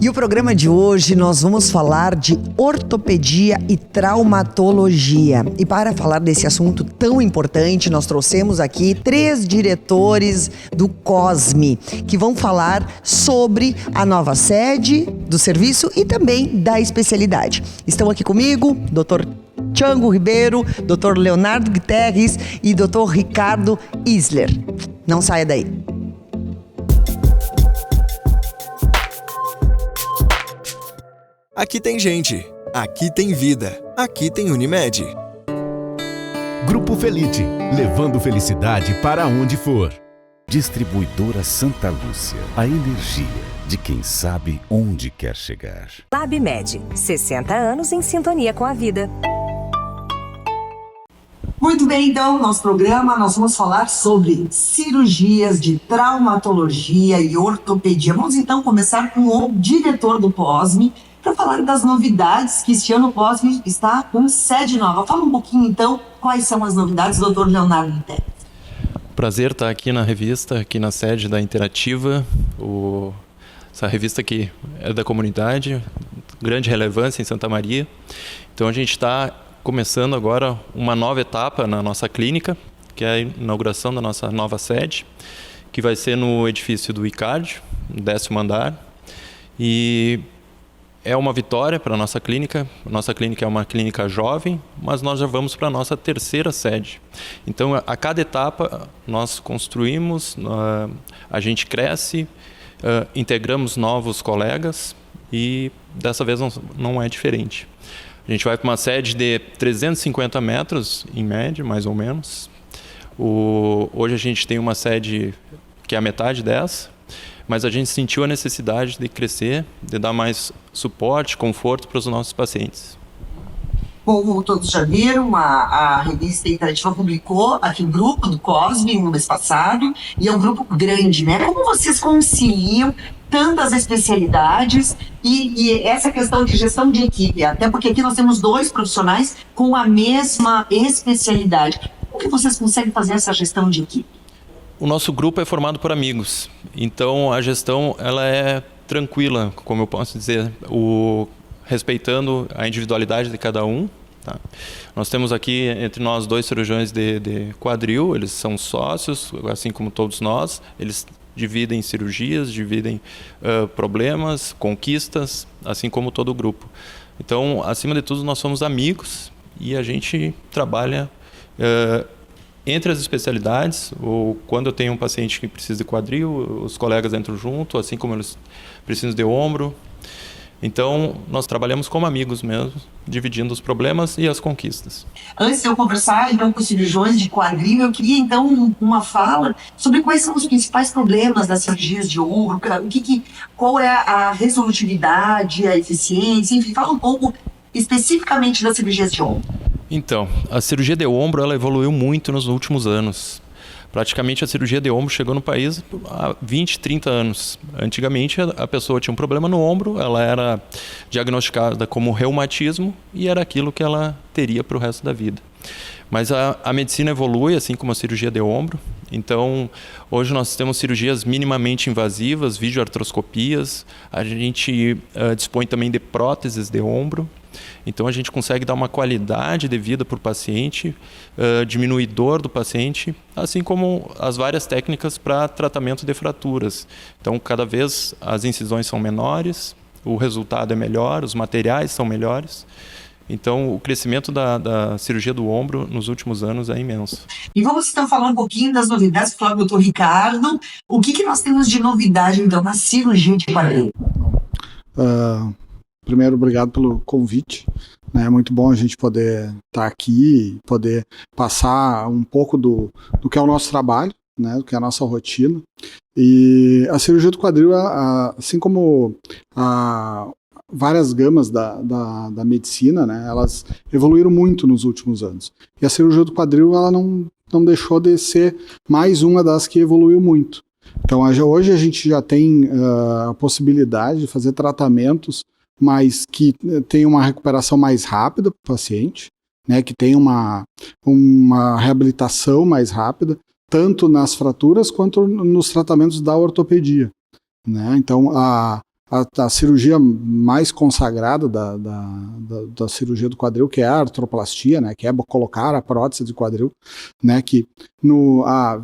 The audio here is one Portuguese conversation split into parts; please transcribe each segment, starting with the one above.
E o programa de hoje nós vamos falar de ortopedia e traumatologia. E para falar desse assunto tão importante, nós trouxemos aqui 3 diretores do COSME, que vão falar sobre a nova sede do serviço e também da especialidade. Estão aqui comigo, Dr. Tiago Ribeiro, Dr. Leonardo Guterres e Dr. Ricardo Isler. Não saia daí. Aqui tem gente, aqui tem vida, aqui tem Unimed. Grupo Felite, levando felicidade para onde for. Distribuidora Santa Lúcia, a energia de quem sabe onde quer chegar. LabMed, 60 anos em sintonia com a vida. Muito bem, então, no nosso programa nós vamos falar sobre cirurgias de traumatologia e ortopedia. Vamos então começar com o diretor do COSME, para falar das novidades que este ano o COSME está com sede nova. Fala um pouquinho, então, quais são as novidades, doutor Leonardo Guterres. Prazer estar aqui na revista, aqui na sede da Interativa. Essa revista aqui é da comunidade, grande relevância em Santa Maria. Então a gente está começando agora uma nova etapa na nossa clínica, que é a inauguração da nossa nova sede, que vai ser no edifício do ICARD, no 10º andar. E é uma vitória para a nossa clínica. Nossa clínica é uma clínica jovem, mas nós já vamos para a nossa 3ª sede. Então, a cada etapa, nós construímos, a gente cresce, integramos novos colegas e dessa vez não é diferente. A gente vai para uma sede de 350 metros, em média, mais ou menos. Hoje a gente tem uma sede que é a metade dessa, mas a gente sentiu a necessidade de crescer, de dar mais suporte, conforto para os nossos pacientes. Como todos já viram, a revista Interativa publicou aqui o grupo do COSME no mês passado, e é um grupo grande, né? Como vocês conciliam tantas especialidades e essa questão de gestão de equipe? Até porque aqui nós temos 2 profissionais com a mesma especialidade. Como que vocês conseguem fazer essa gestão de equipe? O nosso grupo é formado por amigos, então a gestão ela é tranquila, como eu posso dizer, respeitando a individualidade de cada um. Tá? Nós temos aqui entre nós 2 cirurgiões de quadril, eles são sócios, assim como todos nós, eles dividem cirurgias, dividem problemas, conquistas, assim como todo o grupo. Então, acima de tudo, nós somos amigos e a gente trabalha entre as especialidades, ou quando eu tenho um paciente que precisa de quadril, os colegas entram junto, assim como eles precisam de ombro. Então, nós trabalhamos como amigos mesmo, dividindo os problemas e as conquistas. Antes de eu conversar então, com os cirurgiões de quadril, eu queria então uma fala sobre quais são os principais problemas das cirurgias de ombro, qual é a resolutividade, a eficiência, enfim, fala um pouco especificamente das cirurgias de ombro. Então, a cirurgia de ombro ela evoluiu muito nos últimos anos. Praticamente a cirurgia de ombro chegou no país há 20, 30 anos. Antigamente a pessoa tinha um problema no ombro, ela era diagnosticada como reumatismo e era aquilo que ela teria para o resto da vida. Mas a medicina evolui, assim como a cirurgia de ombro. Então, hoje nós temos cirurgias minimamente invasivas, videoartroscopias. A gente dispõe também de próteses de ombro. Então, a gente consegue dar uma qualidade de vida para o paciente, diminuir dor do paciente, assim como as várias técnicas para tratamento de fraturas. Então, cada vez as incisões são menores, o resultado é melhor, os materiais são melhores. Então, o crescimento da cirurgia do ombro nos últimos anos é imenso. E vamos então falar um pouquinho das novidades, falar do Dr. Ricardo. O que nós temos de novidade, então, na cirurgia de quadril? Primeiro, obrigado pelo convite. É muito bom a gente poder estar aqui e poder passar um pouco do que é o nosso trabalho, né, do que é a nossa rotina. E a cirurgia do quadril, assim como várias gamas da medicina, né, elas evoluíram muito nos últimos anos. E a cirurgia do quadril ela não deixou de ser mais uma das que evoluiu muito. Então hoje a gente já tem a possibilidade de fazer tratamentos mas que tem uma recuperação mais rápida para o paciente, né, que tem uma reabilitação mais rápida, tanto nas fraturas quanto nos tratamentos da ortopedia. Né? Então, a a cirurgia mais consagrada da cirurgia do quadril, que é a artroplastia, né, que é colocar a prótese de quadril, né, que há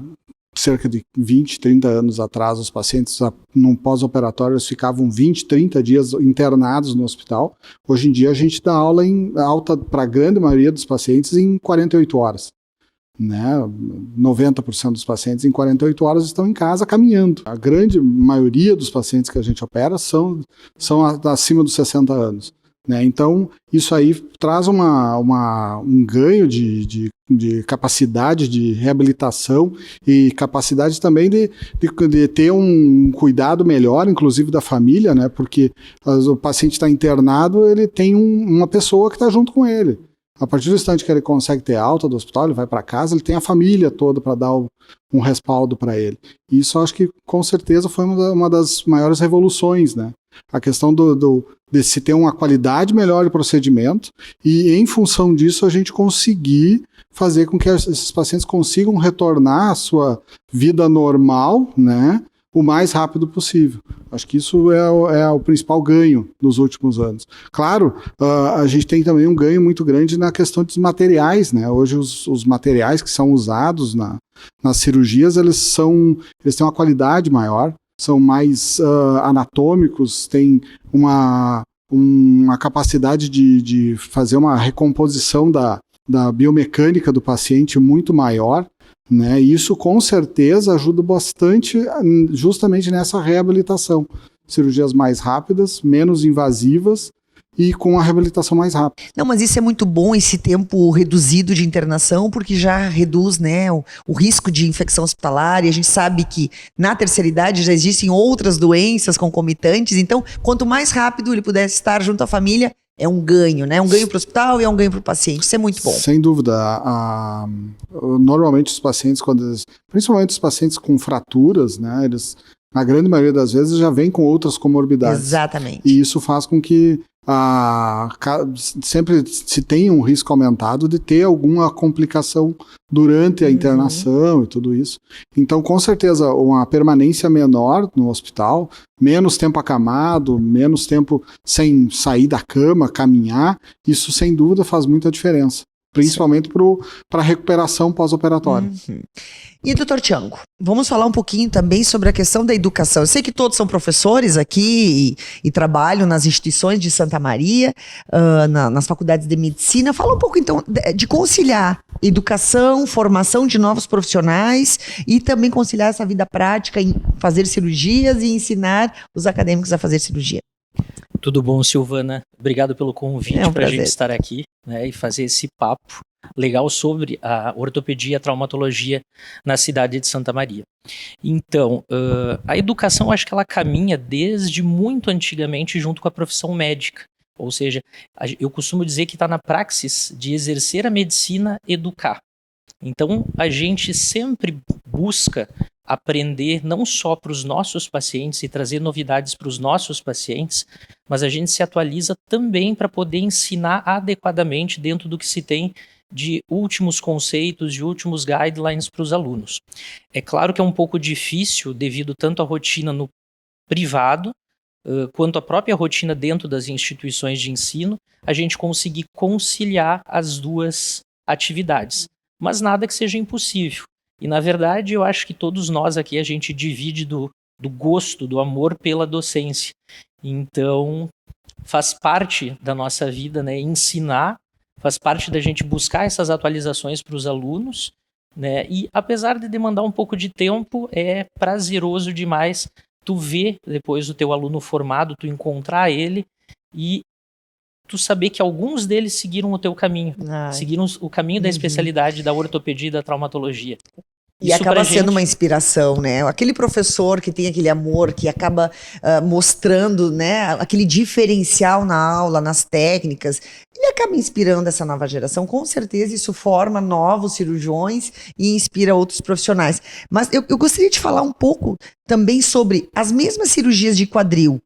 cerca de 20, 30 anos atrás, os pacientes no pós-operatório eles ficavam 20, 30 dias internados no hospital. Hoje em dia a gente dá alta para a grande maioria dos pacientes em 48 horas. Né? 90% dos pacientes em 48 horas estão em casa caminhando. A grande maioria dos pacientes que a gente opera são acima dos 60 anos. Né? Então, isso aí traz um ganho de capacidade de reabilitação e capacidade também de ter um cuidado melhor, inclusive da família, né? Porque o paciente está internado, ele tem uma pessoa que está junto com ele. A partir do instante que ele consegue ter alta do hospital, ele vai para casa, ele tem a família toda para dar um respaldo para ele. E isso acho que com certeza foi uma das maiores revoluções, né? A questão de se ter uma qualidade melhor de procedimento e, em função disso, a gente conseguir fazer com que esses pacientes consigam retornar à sua vida normal, né, o mais rápido possível. Acho que isso é o principal ganho dos últimos anos. Claro, a gente tem também um ganho muito grande na questão dos materiais, né? Hoje os materiais que são usados nas cirurgias, eles têm uma qualidade maior, são mais anatômicos, têm uma capacidade de fazer uma recomposição da biomecânica do paciente muito maior, né? E isso com certeza ajuda bastante justamente nessa reabilitação. Cirurgias mais rápidas, menos invasivas e com a reabilitação mais rápida. Não, mas isso é muito bom, esse tempo reduzido de internação, porque já reduz, né, o risco de infecção hospitalar, e a gente sabe que na terceira idade já existem outras doenças concomitantes, então quanto mais rápido ele pudesse estar junto à família, é um ganho, né? Um ganho para o hospital e é um ganho para o paciente. Isso é muito bom. Sem dúvida. Normalmente os pacientes, principalmente os pacientes com fraturas, né, eles, na grande maioria das vezes, já vêm com outras comorbidades. Exatamente. E isso faz com que sempre se tenha um risco aumentado de ter alguma complicação durante a internação e tudo isso. Então, com certeza, uma permanência menor no hospital, menos tempo acamado, menos tempo sem sair da cama, caminhar, isso sem dúvida faz muita diferença. Principalmente para a recuperação pós-operatória. E, doutor Tiango, vamos falar um pouquinho também sobre a questão da educação. Eu sei que todos são professores aqui e trabalham nas instituições de Santa Maria, nas faculdades de medicina. Fala um pouco, então, de conciliar educação, formação de novos profissionais e também conciliar essa vida prática em fazer cirurgias e ensinar os acadêmicos a fazer cirurgia. Tudo bom, Silvana? Obrigado pelo convite É um para a prazer. gente estar aqui, né, e fazer esse papo legal sobre a ortopedia e a traumatologia na cidade de Santa Maria. Então, a educação, acho que ela caminha desde muito antigamente junto com a profissão médica. Ou seja, eu costumo dizer que está na praxis de exercer a medicina educar. Então, a gente sempre busca aprender não só para os nossos pacientes e trazer novidades para os nossos pacientes, mas a gente se atualiza também para poder ensinar adequadamente dentro do que se tem de últimos conceitos, de últimos guidelines para os alunos. É claro que é um pouco difícil devido tanto à rotina no privado, quanto à própria rotina dentro das instituições de ensino, a gente conseguir conciliar as duas atividades. Mas nada que seja impossível. E, na verdade, eu acho que todos nós aqui, a gente divide do gosto, do amor pela docência. Então, faz parte da nossa vida, né, ensinar, faz parte da gente buscar essas atualizações para os alunos, né, e apesar de demandar um pouco de tempo, é prazeroso demais tu ver depois o teu aluno formado, tu encontrar ele e tu saber que alguns deles seguiram o teu caminho, seguiram o caminho da especialidade da ortopedia e da traumatologia. E acaba sendo uma inspiração, né? Aquele professor que tem aquele amor, que acaba mostrando, né, aquele diferencial na aula, nas técnicas, ele acaba inspirando essa nova geração. Com certeza isso forma novos cirurgiões e inspira outros profissionais. Mas eu gostaria de falar um pouco também sobre as mesmas cirurgias de quadril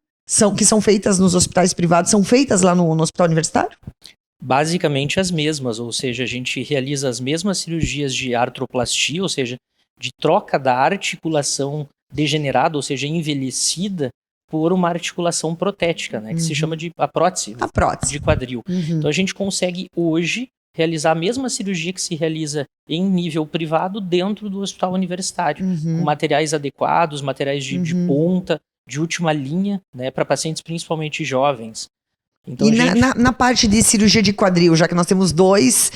que são feitas nos hospitais privados, são feitas lá no hospital universitário? Basicamente as mesmas, ou seja, a gente realiza as mesmas cirurgias de artroplastia, ou seja, de troca da articulação degenerada, ou seja, envelhecida, por uma articulação protética, né, que se chama de a prótese de quadril. Então a gente consegue hoje realizar a mesma cirurgia que se realiza em nível privado dentro do hospital universitário, com materiais adequados, materiais de ponta, de última linha, né, para pacientes principalmente jovens. Então, e na parte de cirurgia de quadril, já que nós temos 2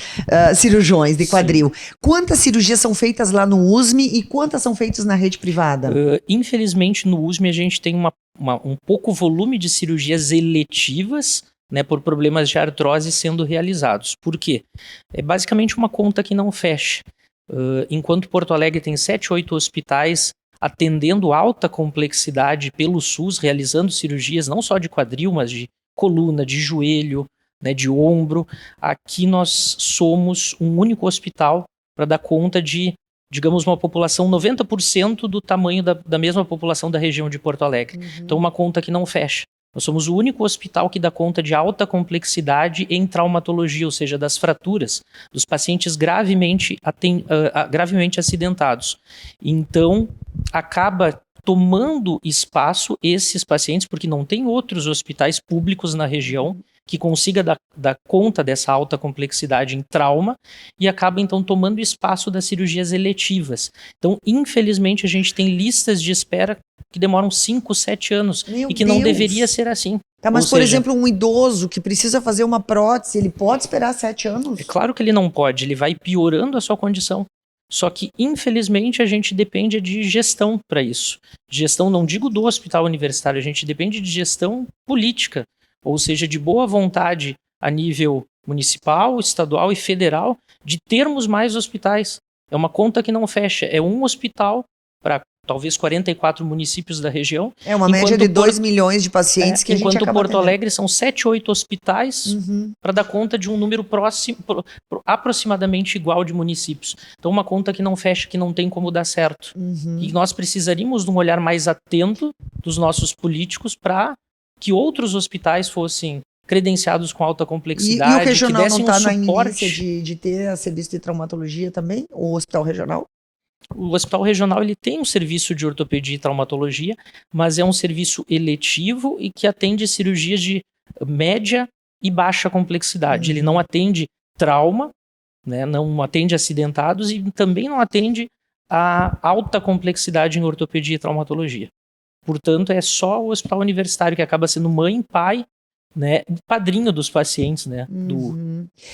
cirurgiões de quadril, quantas cirurgias são feitas lá no USME e quantas são feitas na rede privada? Infelizmente, no USME a gente tem um pouco volume de cirurgias eletivas, né, por problemas de artrose sendo realizados. Por quê? É basicamente uma conta que não fecha. Enquanto Porto Alegre tem 7, 8 hospitais atendendo alta complexidade pelo SUS, realizando cirurgias não só de quadril, mas de coluna, de joelho, né, de ombro. Aqui nós somos um único hospital para dar conta de, digamos, uma população 90% do tamanho da mesma população da região de Porto Alegre. Então, uma conta que não fecha. Nós somos o único hospital que dá conta de alta complexidade em traumatologia, ou seja, das fraturas, dos pacientes gravemente acidentados. Então, acaba tomando espaço esses pacientes, porque não tem outros hospitais públicos na região que consiga dar conta dessa alta complexidade em trauma e acaba, então, tomando espaço das cirurgias eletivas. Então, infelizmente, a gente tem listas de espera que demoram 5, 7 anos e que não deveria ser assim. Tá, mas, por exemplo, um idoso que precisa fazer uma prótese, ele pode esperar 7 anos? É claro que ele não pode, ele vai piorando a sua condição. Só que, infelizmente, a gente depende de gestão para isso. Gestão, não digo do hospital universitário, a gente depende de gestão política, ou seja, de boa vontade a nível municipal, estadual e federal, de termos mais hospitais. É uma conta que não fecha, é um hospital para talvez 44 municípios da região. É uma média de 2 milhões de pacientes que a gente acaba enquanto Porto Alegre são 7, 8 hospitais para dar conta de um número próximo, aproximadamente igual de municípios. Então, uma conta que não fecha, que não tem como dar certo. E nós precisaríamos de um olhar mais atento dos nossos políticos para que outros hospitais fossem credenciados com alta complexidade, e o regional que dessem não está um suporte. de ter serviço de traumatologia também? O hospital regional? O hospital regional ele tem um serviço de ortopedia e traumatologia, mas é um serviço eletivo e que atende cirurgias de média e baixa complexidade. Ele não atende trauma, né, não atende acidentados e também não atende a alta complexidade em ortopedia e traumatologia. Portanto, é só o hospital universitário que acaba sendo mãe, pai, né, padrinho dos pacientes, né,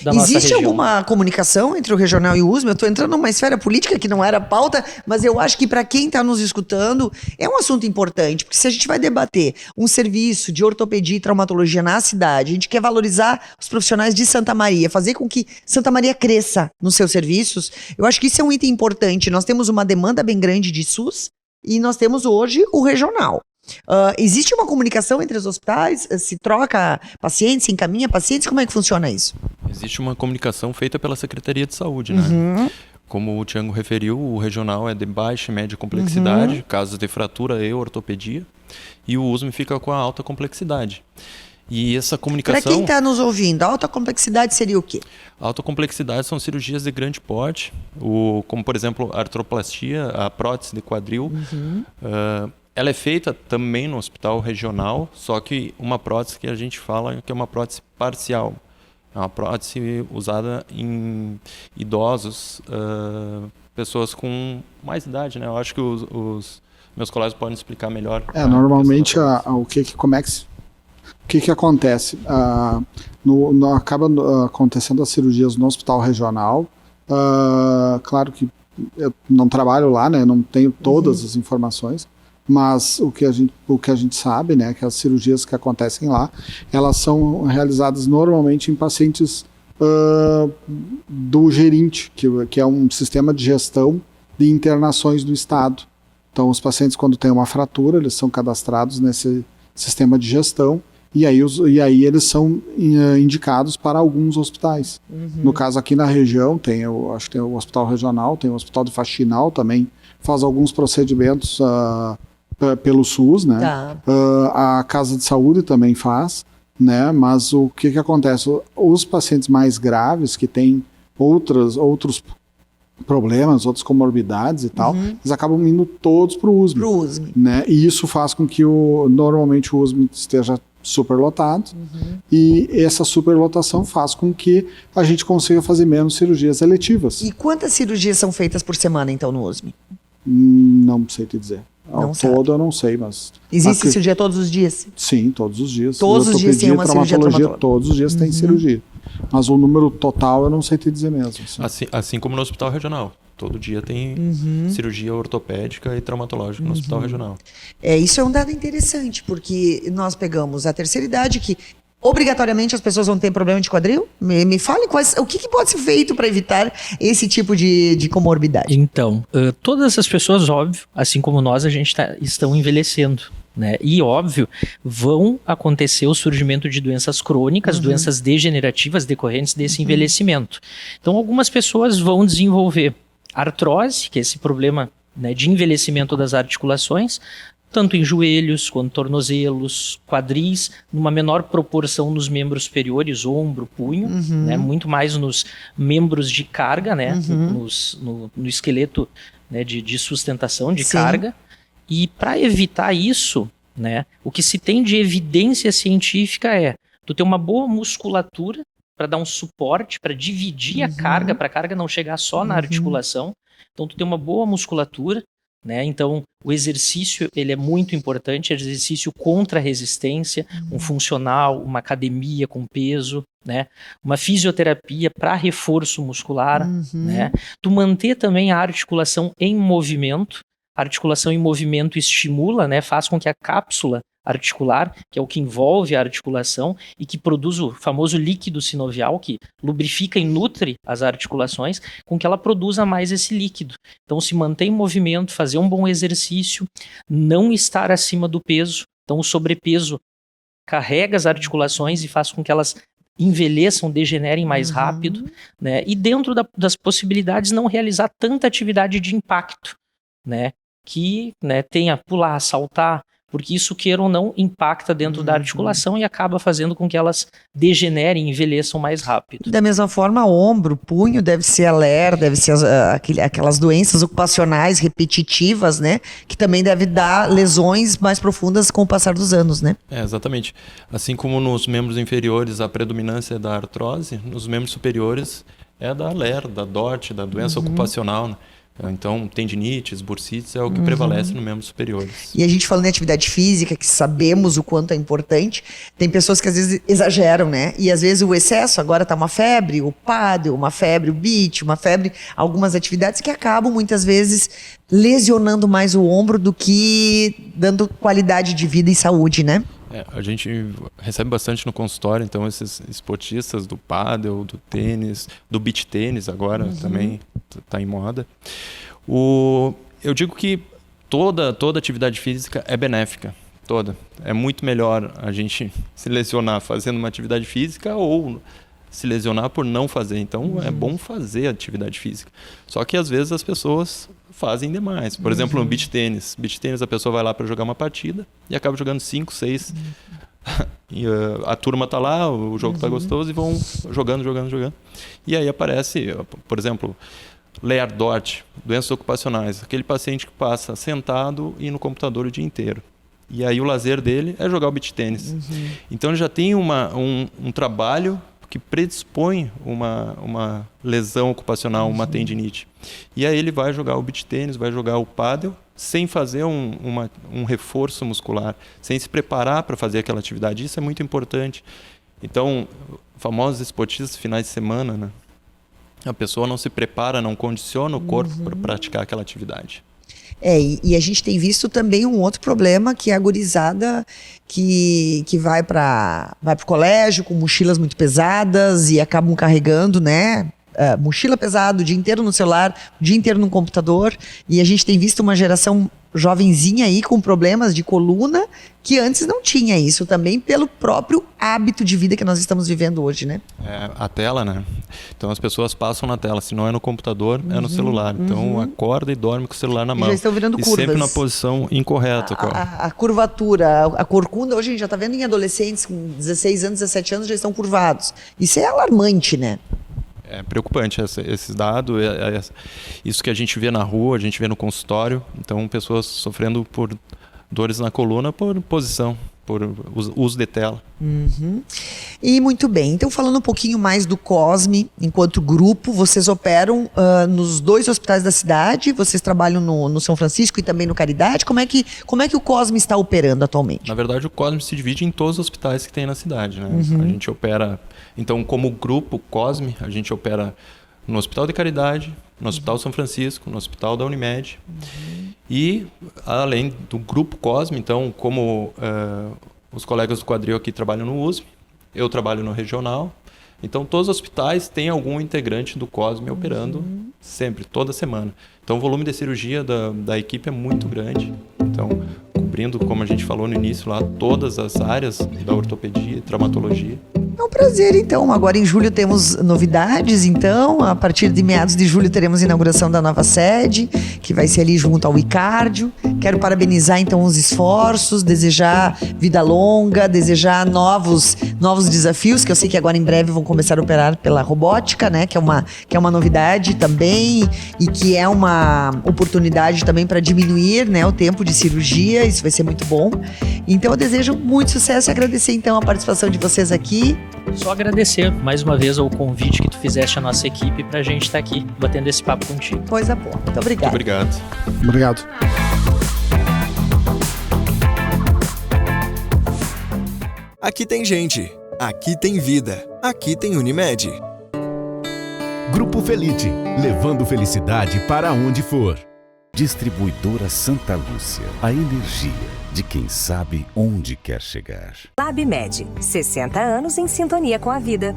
da nossa Existe região. alguma comunicação entre o regional e o USME? Eu estou entrando numa esfera política que não era pauta, mas eu acho que para quem está nos escutando é um assunto importante, porque se a gente vai debater um serviço de ortopedia e traumatologia na cidade, a gente quer valorizar os profissionais de Santa Maria, fazer com que Santa Maria cresça nos seus serviços, eu acho que isso é um item importante. Nós temos uma demanda bem grande de SUS e nós temos hoje o regional. Existe uma comunicação entre os hospitais? Se troca pacientes, se encaminha pacientes? Como é que funciona isso? Existe uma comunicação feita pela Secretaria de Saúde, né? Como o Thiago referiu, o regional é de baixa e média complexidade, casos de fratura e ortopedia, e o USME fica com a alta complexidade. E essa comunicação... Para quem está nos ouvindo, a alta complexidade seria o quê? A alta complexidade são cirurgias de grande porte, como por exemplo a artroplastia, a prótese de quadril. Ela é feita também no hospital regional, só que uma prótese que a gente fala que é uma prótese parcial. É uma prótese usada em idosos, pessoas com mais idade, né? Eu acho que os meus colegas podem explicar melhor. Normalmente o que acontece? Acaba acontecendo as cirurgias no hospital regional. Claro que eu não trabalho lá, né? Não tenho todas as informações. Mas o que a gente sabe, né, que as cirurgias que acontecem lá, elas são realizadas normalmente em pacientes do gerente, que é um sistema de gestão de internações do estado. Então, os pacientes, quando têm uma fratura, eles são cadastrados nesse sistema de gestão e aí eles são indicados para alguns hospitais. No caso, aqui na região, acho que tem o hospital regional, tem o hospital de Faxinal também, faz alguns procedimentos pelo SUS, né? Tá. A Casa de Saúde também faz, né? Mas o que acontece? Os pacientes mais graves, que têm outros problemas, outras comorbidades e tal, eles acabam indo todos para o USM. Né? E isso faz com que normalmente o USM esteja superlotado, e essa superlotação faz com que a gente consiga fazer menos cirurgias eletivas. E quantas cirurgias são feitas por semana, então, no USM? Não sei te dizer. Não todo eu não sei, mas... Existe cirurgia todos os dias? Sim, todos os dias. Todos os dias tem uma cirurgia traumatológica? Todos os dias tem cirurgia. Mas o número total eu não sei te dizer mesmo. Assim como no hospital regional. Todo dia tem cirurgia ortopédica e traumatológica no hospital regional. Isso é um dado interessante, porque nós pegamos a terceira idade, que obrigatoriamente as pessoas vão ter problema de quadril? Me fale o que pode ser feito para evitar esse tipo de comorbidade. Então, todas as pessoas, óbvio, assim como nós, estão envelhecendo. Né? E, óbvio, vão acontecer o surgimento de doenças crônicas, doenças degenerativas decorrentes desse envelhecimento. Então, algumas pessoas vão desenvolver artrose, que é esse problema, né, de envelhecimento das articulações, tanto em joelhos, quanto tornozelos, quadris, numa menor proporção nos membros superiores, ombro, punho, né, muito mais nos membros de carga, né, no esqueleto, né, de sustentação, de carga. E para evitar isso, né, o que se tem de evidência científica é tu ter uma boa musculatura para dar um suporte, para dividir a carga, para a carga não chegar só na articulação. Então tu tem uma boa musculatura, né? Então o exercício ele é muito importante, exercício contra a resistência, um funcional, uma academia com peso, né? Uma fisioterapia para reforço muscular, né? Tu manter também a articulação em movimento. A articulação em movimento estimula, né? Faz com que a cápsula articular, que é o que envolve a articulação e que produz o famoso líquido sinovial, que lubrifica e nutre as articulações, com que ela produza mais esse líquido. Então, se manter em movimento, fazer um bom exercício, não estar acima do peso. Então, o sobrepeso carrega as articulações e faz com que elas envelheçam, degenerem mais rápido, né? E dentro das possibilidades, não realizar tanta atividade de impacto, né? Que, né, tenha pular, saltar, porque isso, queira ou não, impacta dentro da articulação e acaba fazendo com que elas degenerem e envelheçam mais rápido. Da mesma forma, ombro, punho, deve ser a LER, deve ser aquelas doenças ocupacionais repetitivas, né? Que também deve dar lesões mais profundas com o passar dos anos, né? Exatamente. Assim como nos membros inferiores a predominância é da artrose, nos membros superiores é da LER, da DORT, da doença ocupacional, né? Então, tendinites, bursites é o que prevalece nos membros superiores. E a gente falando em atividade física, que sabemos o quanto é importante, tem pessoas que às vezes exageram, né? E às vezes o excesso, agora tá uma febre, o pádel, uma febre, o beach, uma febre, algumas atividades que acabam muitas vezes lesionando mais o ombro do que dando qualidade de vida e saúde, né? A gente recebe bastante no consultório, então, esses esportistas do pádel, do tênis, do beach tênis agora também está em moda. Eu digo que toda atividade física é benéfica, toda. É muito melhor a gente se lesionar fazendo uma atividade física ou se lesionar por não fazer. Então, é bom fazer atividade física. Só que, às vezes, as pessoas fazem demais. Por exemplo, no beach tênis. Beach tênis, a pessoa vai lá para jogar uma partida e acaba jogando 5, 6. E a turma tá lá, o jogo tá gostoso e vão jogando. E aí aparece, por exemplo, LER, DORT, doenças ocupacionais. Aquele paciente que passa sentado e no computador o dia inteiro. E aí o lazer dele é jogar o beach tênis. Então ele já tem um trabalho que predispõe uma lesão ocupacional, uma tendinite. E aí ele vai jogar o beach tênis, vai jogar o pádel, sem fazer um reforço muscular, sem se preparar para fazer aquela atividade. Isso é muito importante. Então, famosos esportistas finais de semana, né? A pessoa não se prepara, não condiciona o corpo para praticar aquela atividade. E a gente tem visto também um outro problema, que é a gurizada que vai para o colégio com mochilas muito pesadas e acabam carregando, né? Mochila pesada, o dia inteiro no celular, o dia inteiro no computador. E a gente tem visto uma geração jovenzinha aí com problemas de coluna que antes não tinha isso, também pelo próprio hábito de vida que nós estamos vivendo hoje, né? A tela, né? Então as pessoas passam na tela, se não é no computador, é no celular. Então acorda e dorme com o celular na mão. Já estão virando curvas. E sempre na posição incorreta. A curvatura, a corcunda, hoje a gente já está vendo em adolescentes com 16 anos, 17 anos já estão curvados. Isso é alarmante, né? É preocupante esses dados, isso que a gente vê na rua, a gente vê no consultório. Então, pessoas sofrendo por dores na coluna por posição, por uso de tela. Uhum. E muito bem, então falando um pouquinho mais do COSME, enquanto grupo, vocês operam nos 2 hospitais da cidade, vocês trabalham no São Francisco e também no Caridade, como é que o COSME está operando atualmente? Na verdade, o COSME se divide em todos os hospitais que tem na cidade, né? A gente opera, então como grupo COSME, a gente opera no Hospital de Caridade, no Hospital São Francisco, no Hospital da Unimed. E, além do grupo COSME, então, como os colegas do quadril aqui trabalham no USP, eu trabalho no regional. Então, todos os hospitais têm algum integrante do COSME operando sempre, toda semana. Então, o volume de cirurgia da equipe é muito grande. Então, cobrindo, como a gente falou no início lá, todas as áreas da ortopedia e traumatologia. É um prazer, então. Agora em julho temos novidades, então. A partir de meados de julho teremos a inauguração da nova sede, que vai ser ali junto ao Icárdio. Quero parabenizar, então, os esforços, desejar vida longa, desejar novos desafios, que eu sei que agora em breve vão começar a operar pela robótica, né? Que é uma novidade também e que é uma oportunidade também para diminuir, né, o tempo de cirurgia. Isso vai ser muito bom. Então eu desejo muito sucesso e agradecer, então, a participação de vocês aqui. Só agradecer mais uma vez o convite que tu fizeste à nossa equipe pra gente estar aqui batendo esse papo contigo. Coisa boa. Muito obrigado. Muito obrigado. Obrigado. Aqui tem gente. Aqui tem vida. Aqui tem Unimed. Grupo Felite, levando felicidade para onde for. Distribuidora Santa Lúcia, a energia de quem sabe onde quer chegar. LabMed, 60 anos em sintonia com a vida.